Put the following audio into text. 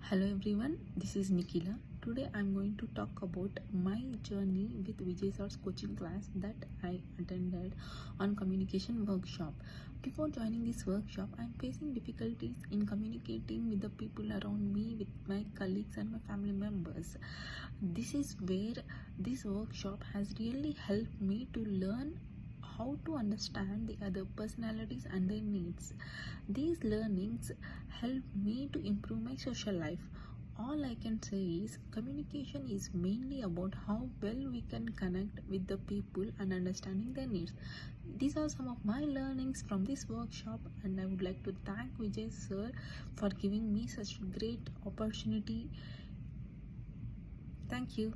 Hello everyone, this is Nikhila. Today I'm going to talk about my journey with Vijay sir's coaching class that I attended on communication workshop. Before joining this workshop, I'm facing difficulties in communicating with the people around me, with my colleagues and my family members. This is where this workshop has really helped me to learn how to understand the other personalities and their needs. These learnings help me to improve my social life. All I can say is communication is mainly about how well we can connect with the people and understanding their needs. These are some of my learnings from this workshop, and I would like to thank Vijay sir for giving me such great opportunity. Thank you.